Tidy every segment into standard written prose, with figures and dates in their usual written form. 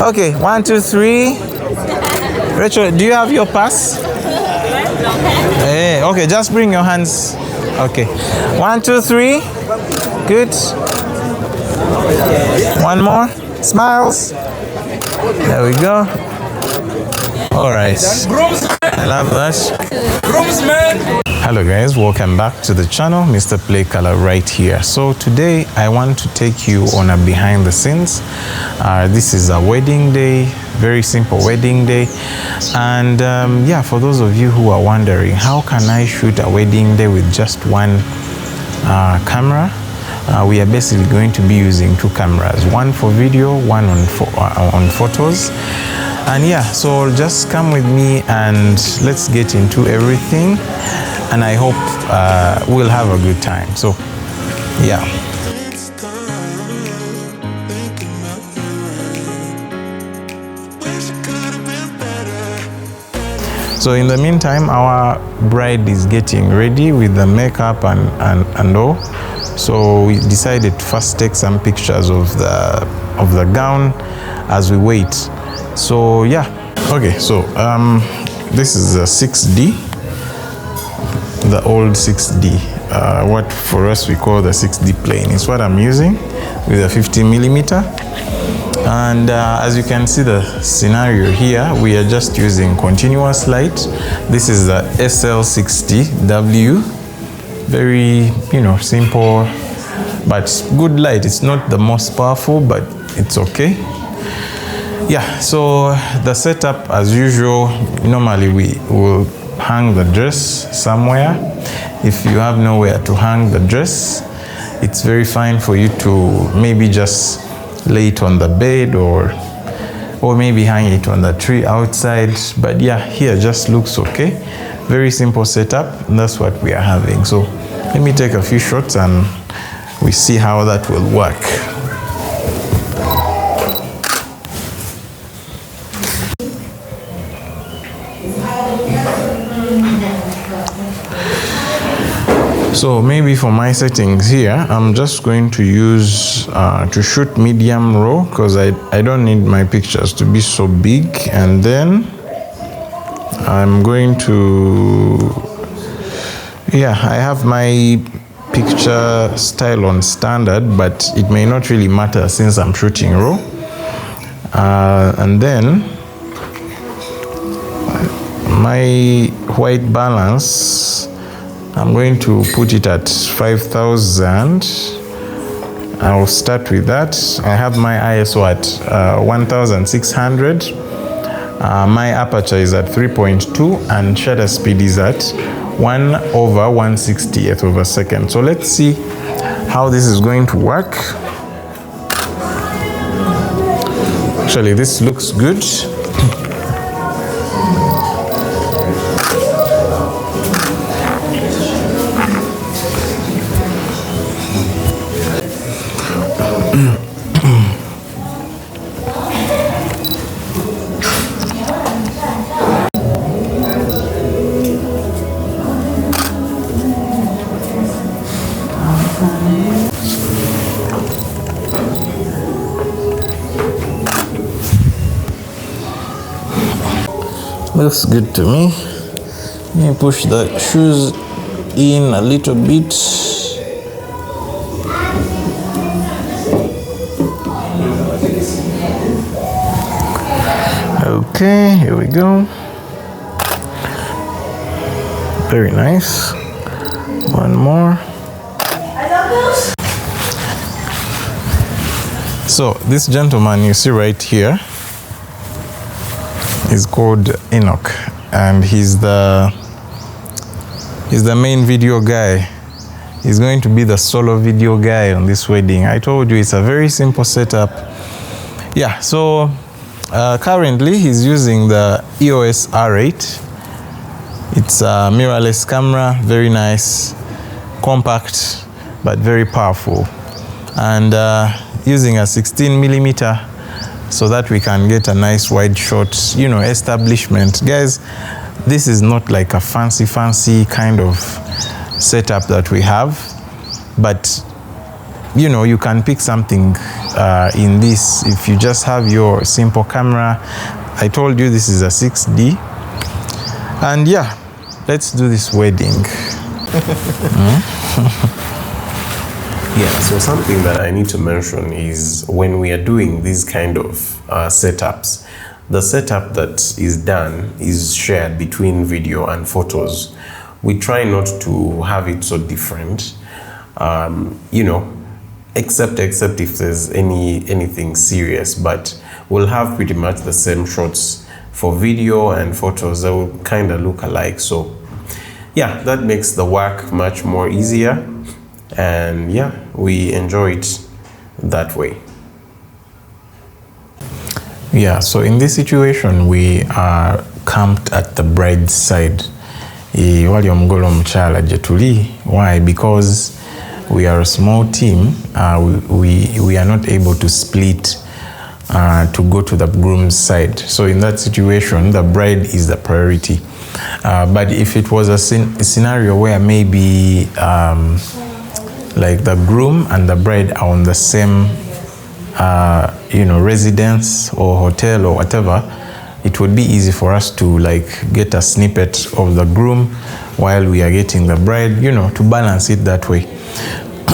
Okay, 1, 2, 3. Rachel, do you have your pass? Hey, okay, just bring your hands. Okay, 1, 2, 3. Good. One more. Smiles. There we go. All right. I love that. Hello guys, welcome back to the channel. Mr. Playkala right here. So today I want to take you on a behind the scenes. This is a wedding day, very simple wedding day. And yeah, for those of you who are wondering, how can I shoot a wedding day with just one camera? We are basically going to be using two cameras, one for video, one on photos. And yeah, so just come with me and let's get into everything. And I hope we'll have a good time. So yeah. So in the meantime, our bride is getting ready with the makeup and all. So we decided to first take some pictures of the gown as we wait. So yeah, okay, so this is a 6D, the old 6D, what for us we call the 6D plane. It's what I'm using with a 50mm. And as you can see the scenario here, we are just using continuous light. This is the SL60W. Very, simple, but good light. It's not the most powerful, but it's okay. Yeah, so the setup as usual, normally we will hang the dress somewhere. If you have nowhere to hang the dress, it's very fine for you to maybe just lay it on the bed or maybe hang it on the tree outside. But yeah, here just looks okay. Very simple setup, and that's what we are having. So let me take a few shots and we see how that will work. So maybe for my settings here, I'm just going to use to shoot medium raw because I don't need my pictures to be so big. And then I'm going to, yeah, I have my picture style on standard, but it may not really matter since I'm shooting raw. And then my white balance, I'm going to put it at 5,000. I'll start with that. I have my ISO at 1,600. My aperture is at 3.2 and shutter speed is at 1/160th of a second. So let's see how this is going to work. Actually, this looks good. Looks good to me. Let me push the shoes in a little bit. Okay, here we go. Very nice. One more. So this gentleman you see right here is called Enoch, and he's the main video guy. He's going to be the solo video guy on this wedding. I told you it's a very simple setup. Yeah, so currently he's using the EOS R8. It's a mirrorless camera, very nice, compact, but very powerful. And using a 16mm so that we can get a nice wide shot, establishment. Guys, this is not like a fancy kind of setup that we have, but you know, you can pick something in this if you just have your simple camera. I told you this is a 6D. And yeah, let's do this wedding. Yeah, so something that I need to mention is when we are doing these kind of setups, the setup that is done is shared between video and photos. We try not to have it so different, you know, except if there's anything serious, but we'll have pretty much the same shots for video and photos that will kind of look alike. So yeah, that makes the work much more easier. And yeah, we enjoy it that way. Yeah, so in this situation, we are camped at the bride's side. Why? Because we are a small team. We are not able to split to go to the groom's side. So in that situation, the bride is the priority. But if it was a scenario where maybe like the groom and the bride are on the same, you know, residence or hotel or whatever, it would be easy for us to like get a snippet of the groom while we are getting the bride, you know, to balance it that way.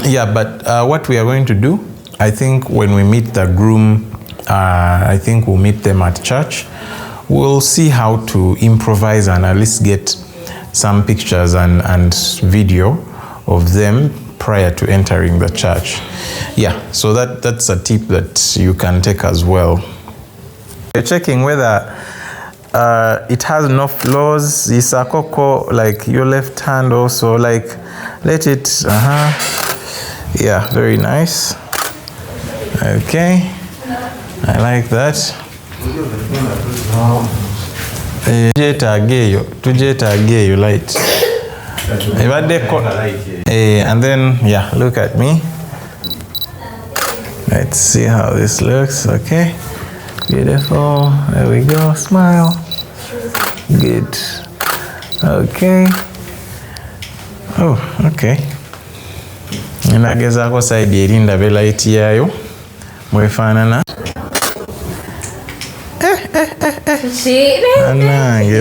Yeah, but what we are going to do, I think when we meet the groom, I think we'll meet them at church. We'll see how to improvise and at least get some pictures and video of them prior to entering the church. Yeah, so that's a tip that you can take as well. You're checking whether it has no flaws. Isakoko, like your left hand also, like let it, yeah, very nice. Okay, I like that. Tujetageyo light. And then, yeah, look at me. Let's see how this looks. Okay, beautiful. There we go. Smile. Good. Okay. Oh, okay. Nagezako side erinda be light yayo mwefanana.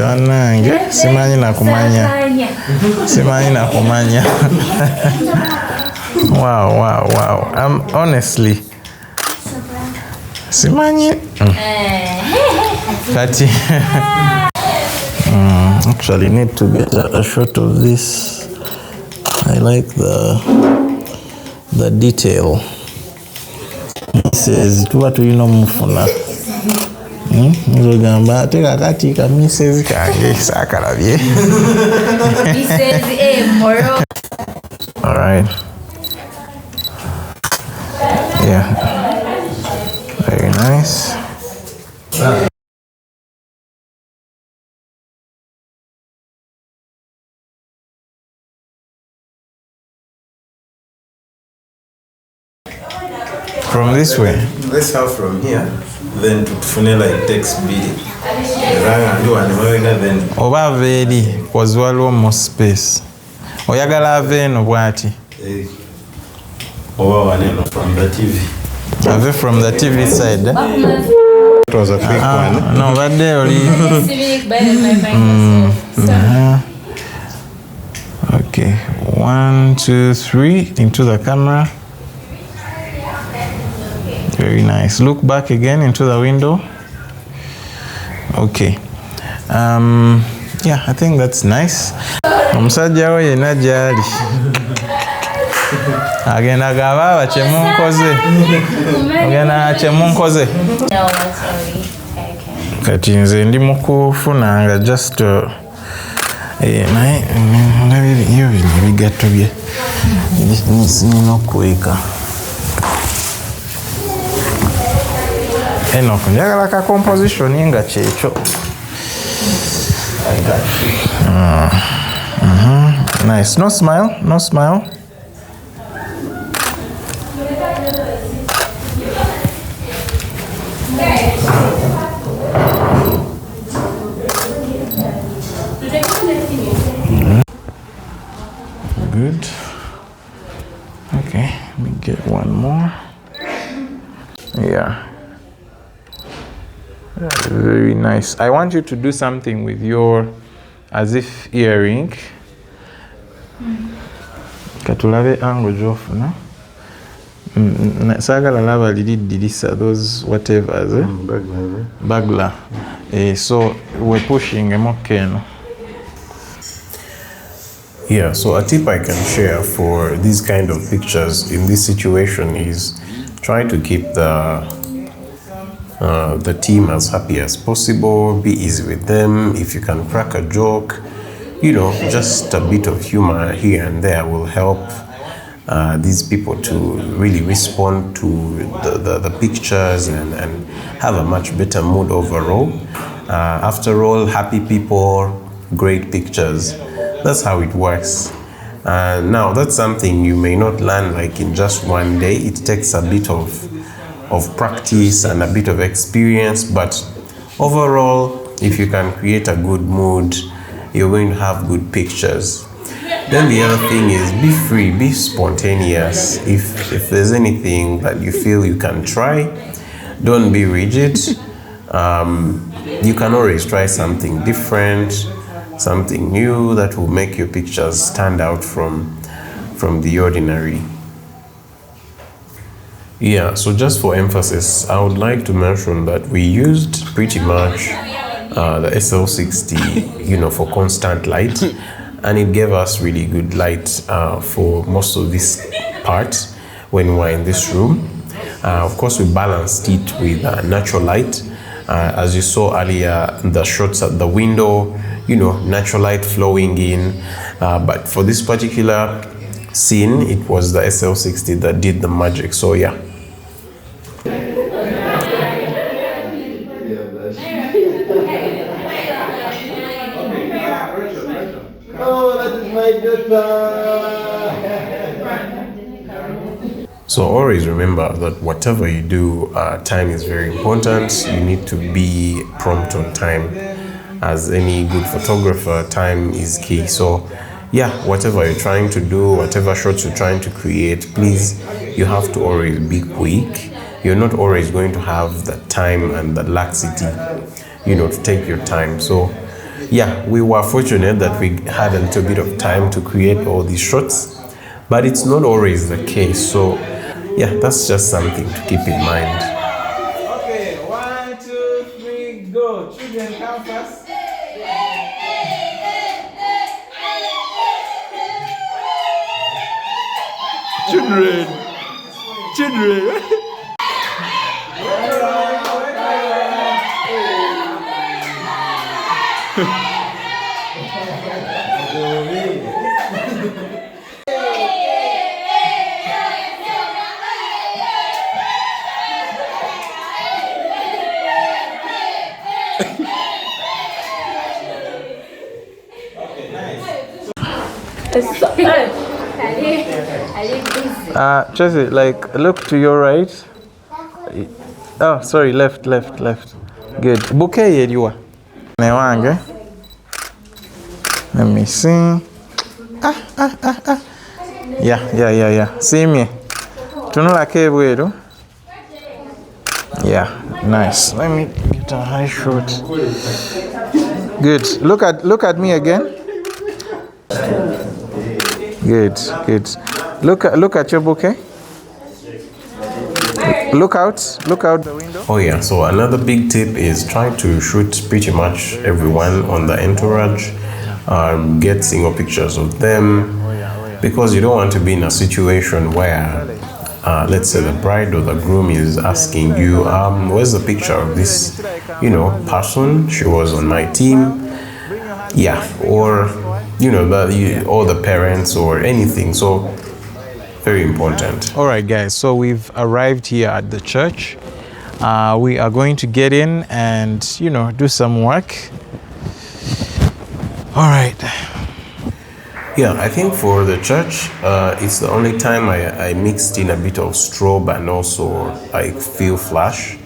Anange simanyi nakumanya. Wow. Honestly simanyi kati actually need to get a shot of this. I like the detail. He says tuba tulina mufuna. Ngogamba teka kati ka misezi kange sakalabye. He says moro. All right. Yeah. Very nice. From this way? Let's have from here, then to Funela it takes beading. Then oba veri was waliwo more space. Oyagala ave eno bwati. Oba waneno from the TV. Ave from the TV side. It was a quick one. No, but there only. Okay, 1, 2, 3 into the camera. Very nice. Look back again into the window. Okay. Yeah, I think that's nice. Omusajja we yena gyali. Agenda gaba kyemunkoze. Agenda kyemunkoze. Kati nze ndi mu kufunanga just naye iyo bino ebigatto bye nina okuweka. Eno njagala ka composition nga kyekyo. Nice. No smile. Good. Okay. get one more. Yeah. Very nice. I want you to do something with your as if earring. Katulabe angle jofuna. Sagala lava dirisa those whatevers. Bagla. So we're pushing a mokeno. Yeah, so a tip I can share for these kind of pictures in this situation is try to keep the team as happy as possible, be easy with them. If you can crack a joke, just a bit of humor here and there will help these people to really respond to the pictures and have a much better mood overall. After all, happy people, great pictures. That's how it works. Now, that's something you may not learn like in just one day. It takes a bit of practice and a bit of experience, but overall, if you can create a good mood, you're going to have good pictures. Then the other thing is be free, be spontaneous. If there's anything that you feel you can try, don't be rigid. You can always try something different, something new that will make your pictures stand out from the ordinary. Yeah, so just for emphasis, I would like to mention that we used pretty much the SL60, for constant light, and it gave us really good light for most of this part when we were in this room. Of course, we balanced it with natural light. As you saw earlier, the shots at the window, natural light flowing in. But for this particular scene, it was the SL60 that did the magic. So yeah. Oh, that is my daughter. So always remember that whatever you do, time is very important. You need to be prompt on time. As any good photographer, time is key. So yeah, whatever you're trying to do, whatever shots you're trying to create, please, you have to always be quick. You're not always going to have the time and the laxity, to take your time. So yeah, we were fortunate that we had a little bit of time to create all these shots, but it's not always the case. So yeah, that's just something to keep in mind. Okay, 1, 2, 3, go. Children, come first. Children. Chelsea, like look to your right. Oh, sorry, left. Good. Bouquet you are. Let me see. Yeah. See me. Tunula kebweru. Yeah, nice. Let me get a high shot. Good. Look at me again. Good. Look at your bouquet. Look out the window. Oh yeah, so another big tip is try to shoot pretty much everyone on the entourage. Get single pictures of them, because you don't want to be in a situation where let's say the bride or the groom is asking you, where's the picture of this person? She was on my team. Yeah, or or the parents or anything. So very important. All right, guys, so we've arrived here at the church. We are going to get in and do some work. All right. Yeah, I think for the church, it's the only time I mixed in a bit of strobe and also like fill flash,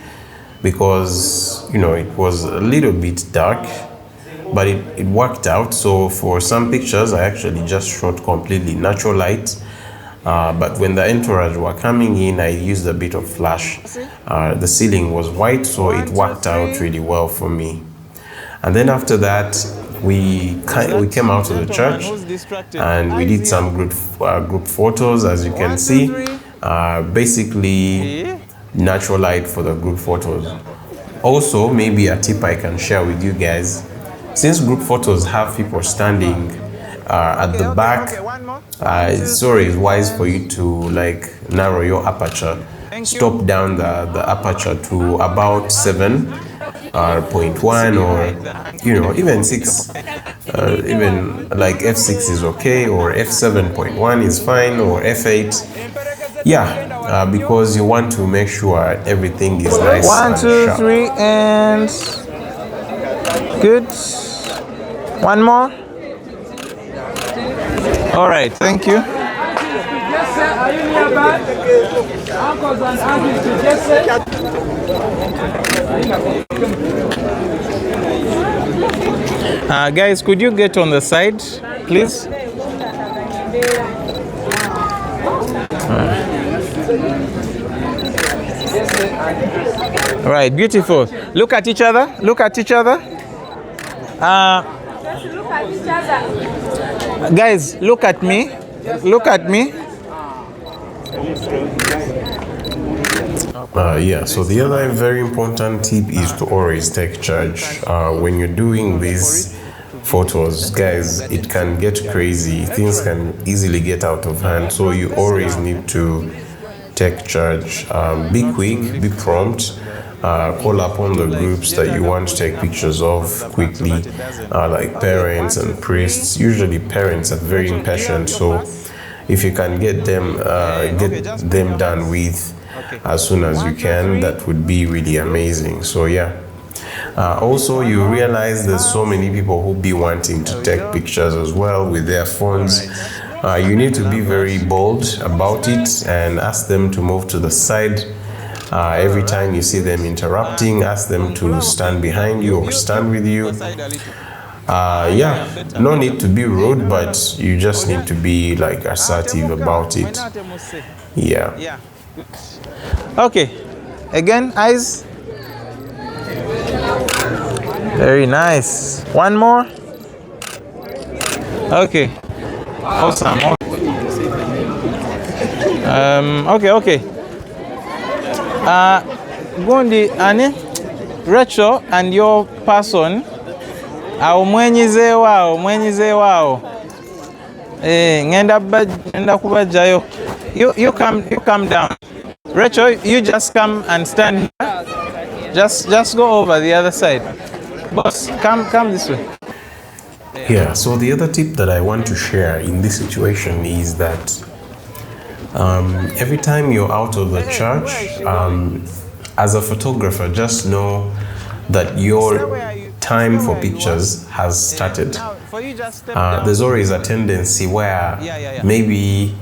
because it was a little bit dark, but it worked out. So for some pictures, I actually just shot completely natural light, But when the entourage were coming in, I used a bit of flash. The ceiling was white, so it worked out really well for me. And then after that, we came out of the church and we did some group photos, as you can see. Basically, natural light for the group photos. Also, maybe a tip I can share with you guys. Since group photos have people standing at the back, it's always wise for you to like narrow your aperture. Stop down the aperture to about 7.1 or even 6. Even like f6 is okay, or f7.1 is fine, or f8. Yeah, because you want to make sure everything is nice. 1, 2, 3, and good. One more. All right, thank you. Are you nearby? Uncles and aunties to Jesse. Guys, could you get on the side, please? All right, beautiful. Look at each other. Look at each other. Guys, look at me. Look at me. Yeah, so the other very important tip is to always take charge. When you're doing these photos, guys, it can get crazy. Things can easily get out of hand. So you always need to take charge. Be quick, be prompt. Call upon the groups that you want to take pictures of quickly, like parents and priests. Usually parents are very impatient, so if you can get them done with as soon as you can, that would be really amazing. So yeah. Also, you realize there's so many people who be wanting to take pictures as well with their phones. You need to be very bold about it and ask them to move to the side. Every time you see them interrupting, ask them to stand behind you or stand with you. Yeah, no need to be rude, but you just need to be like assertive about it. Yeah. Okay, again, eyes. Very nice. One more. Okay. Awesome. Okay. Gundi, ani Rachel and your person. Mwenyize wao. Ngenda kubajayo. You come down. Rachel, you just come and stand here. Just go over the other side. Boss, come this way. Yeah, so the other tip that I want to share in this situation is that every time you're out of the church, as a photographer, just know that your time for pictures has started. There's always a tendency where maybe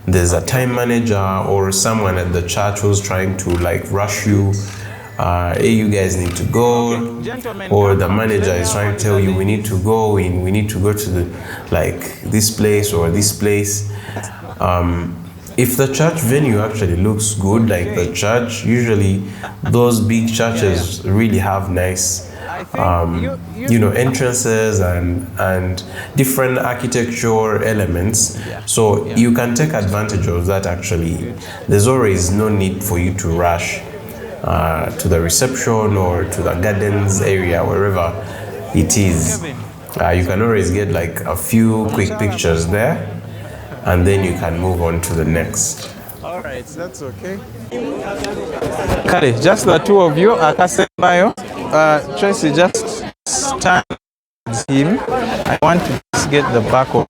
there's a time manager or someone at the church who's trying to like rush you. Hey, you guys need to go, or the manager is trying to tell you we need to go to the like this place or this place. If the church venue actually looks good, like the church, usually those big churches really have nice entrances and different architecture elements. So you can take advantage of that. Actually, there's always no need for you to rush to the reception or to the gardens area, wherever it is. You can always get like a few quick pictures there, and then you can move on to the next. All right, that's okay. Kale, just the two of you. Akasembayo, Tracy, just stand with him. I want to just get the back of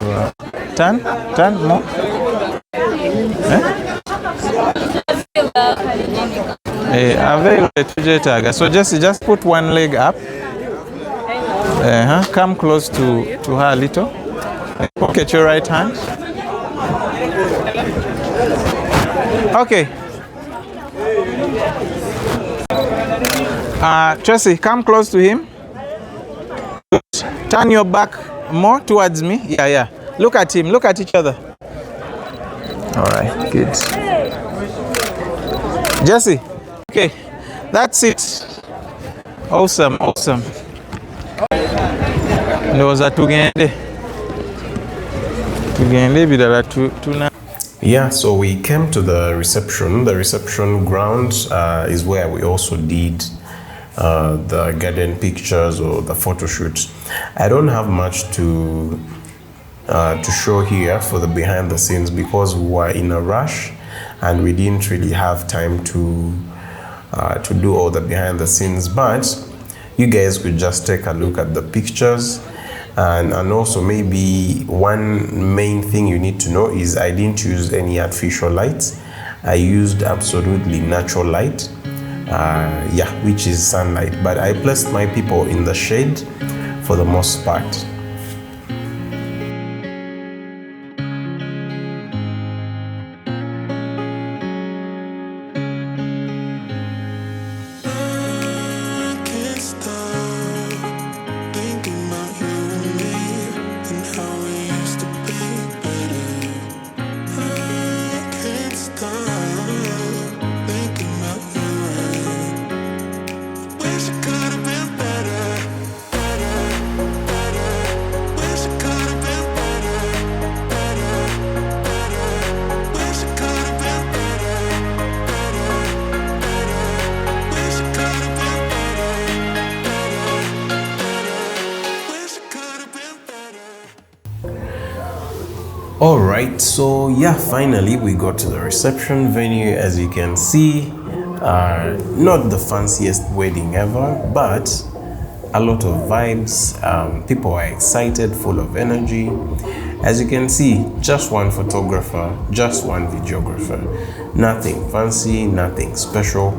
turn more. So just put one leg up. Come close to her a little. Pocket your right hand. Okay. Tracy, come close to him. Turn your back more towards me. Yeah. Look at him. Look at each other. All right, good. Jesse, okay, that's it. Awesome, awesome. Ndoza tugende birala tuna. Yeah, so we came to the reception. The reception ground is where we also did the garden pictures or the photo shoot. I don't have much to show here for the behind the scenes because we were in a rush and we didn't really have time to do all the behind the scenes, but you guys could just take a look at the pictures. And also maybe one main thing you need to know is I didn't use any artificial lights. I used absolutely natural light, yeah, which is sunlight, but I placed my people in the shade for the most part. All right, so yeah, finally we got to the reception venue. As you can see, not the fanciest wedding ever, but a lot of vibes. People are excited, full of energy. As you can see, just one photographer, just one videographer. Nothing fancy, nothing special,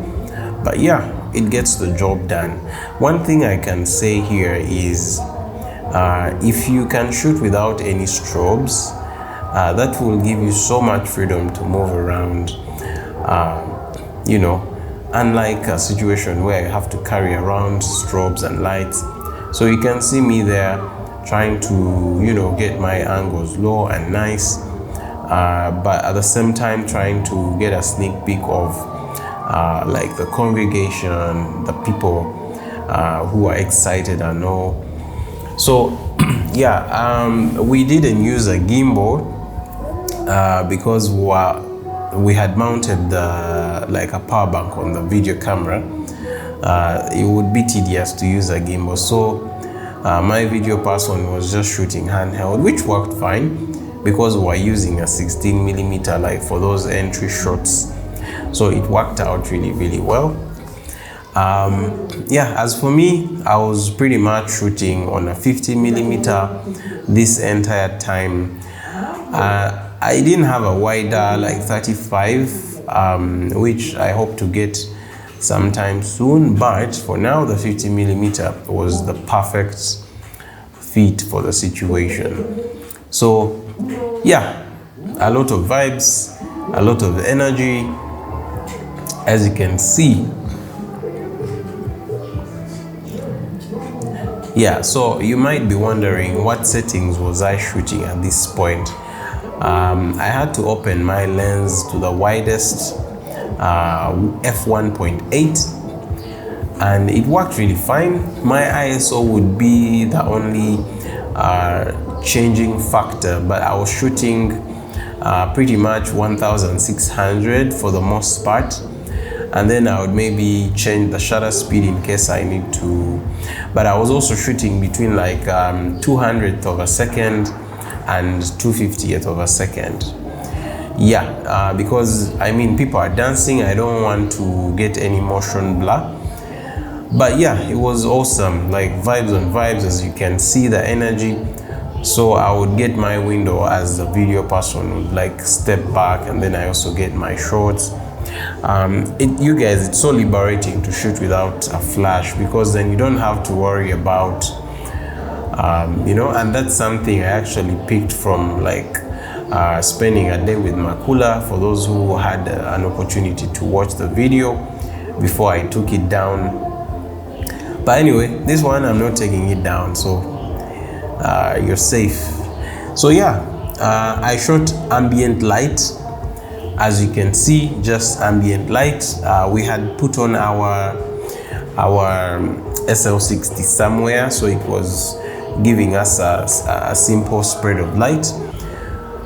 but yeah, it gets the job done. One thing I can say here is if you can shoot without any strobes, that will give you so much freedom to move around, you know, unlike a situation where you have to carry around strobes and lights. So you can see me there trying to, you know, get my angles low and nice, but at the same time trying to get a sneak peek of like the congregation, the people who are excited and all. So yeah, we didn't use a gimbal because we had mounted like a power bank on the video camera. It would be tedious to use a gimbal, so my video person was just shooting handheld, which worked fine because we're using a 16mm like for those entry shots, so it worked out really well. Yeah, as for me, I was pretty much shooting on a 50mm this entire time. I didn't have a wider like 35, which I hope to get sometime soon, but for now the 50mm was the perfect fit for the situation. So yeah, a lot of vibes, a lot of energy, as you can see. Yeah, so you might be wondering what settings was I shooting at this point. I had to open my lens to the widest f1.8 and it worked really fine. My ISO would be the only changing factor, but I was shooting pretty much 1600 for the most part, and then I would maybe change the shutter speed in case I need to. But I was also shooting between like 200th of a second and 250th of a second. Yeah, because I mean people are dancing, I don't want to get any motion blur. But yeah, it was awesome, like vibes on vibes, as you can see the energy. So I would get my window as the video person would like step back, and then I also get my shots. You guys, it's so liberating to shoot without a flash, because then you don't have to worry about you know, and that's something I actually picked from like spending a day with Makula, for those who had an opportunity to watch the video before I took it down. But anyway, this one I'm not taking it down, so you're safe. So yeah, I shot ambient light As you can see, just ambient light. We had put on our SL60 somewhere, so it was giving us a simple spread of light,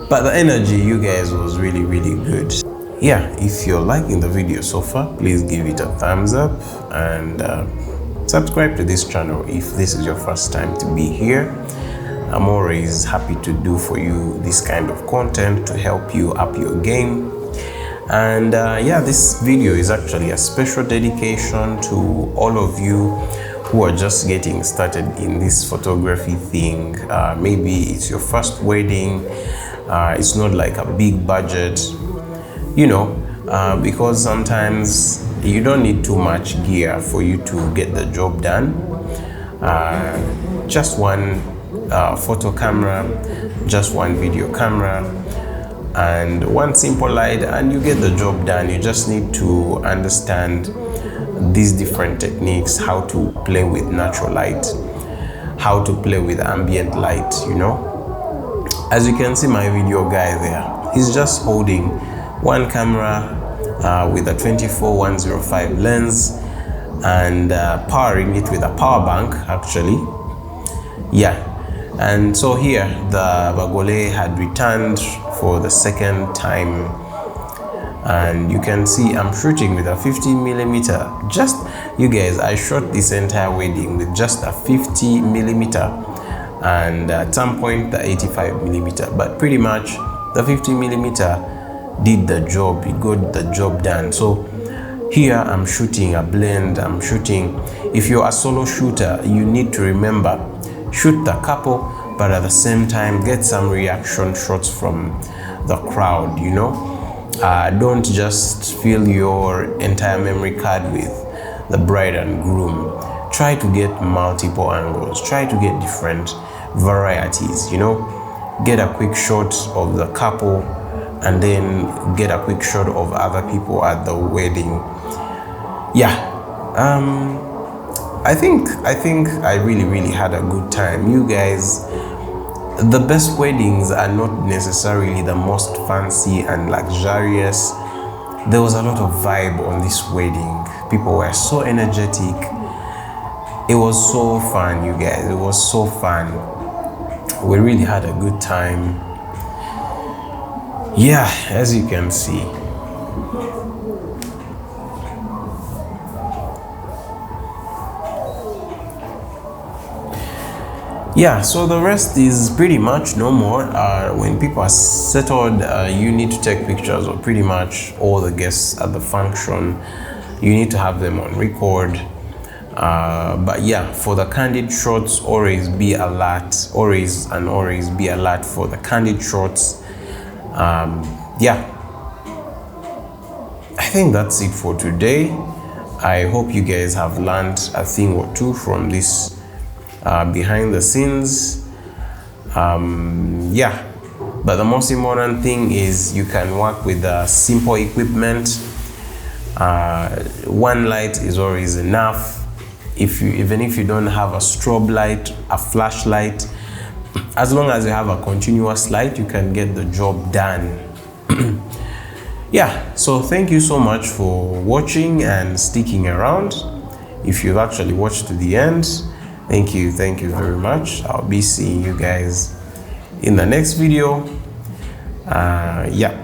but the energy, you guys, was really good. Yeah, if you're liking the video so far, please give it a thumbs up and subscribe to this channel if this is your first time to be here. I'm always happy to do for you this kind of content to help you up your game. And yeah, this video is actually a special dedication to all of you who are just getting started in this photography thing. Maybe it's your first wedding, it's not like a big budget, you know, because sometimes you don't need too much gear for you to get the job done. Just one photo camera, just one video camera, and one simple light, and you get the job done. You just need to understand these different techniques, how to play with natural light, how to play with ambient light, you know. As you can see, my video guy there, he's just holding one camera with a 24-105 lens and powering it with a power bank, actually. Yeah. And so here, the Bagole had returned for the second time, and you can see I'm shooting with a 50mm. Just, you guys, I shot this entire wedding with just a 50mm, and at some point the 85mm, but pretty much the 50mm did the job. It got the job done. So here I'm shooting a blend. I'm shooting, if you're a solo shooter, you need to remember, shoot the couple, but at the same time get some reaction shots from the crowd, you know. Don't just fill your entire memory card with the bride and groom. Try to get multiple angles, try to get different varieties, you know. Get a quick shot of the couple and then get a quick shot of other people at the wedding. Yeah, I think I really had a good time. You guys, the best weddings are not necessarily the most fancy and luxurious. There was a lot of vibe on this wedding. People were so energetic. It was so fun, you guys. It was so fun. We really had a good time. Yeah, as you can see. Yeah, so the rest is pretty much no more. When people are settled, you need to take pictures of pretty much all the guests at the function. You need to have them on record. But yeah, for the candid shots, always be alert. Always be alert for the candid shots. Yeah, I think that's it for today. I hope you guys have learned a thing or two from this behind the scenes. Yeah, but the most important thing is you can work with simple equipment. One light is always enough. Even if you don't have a strobe light, a flashlight, as long as you have a continuous light, you can get the job done. Yeah, so thank you so much for watching and sticking around. If you've actually watched to the end, thank you very much. I'll be seeing you guys in the next video. Yeah.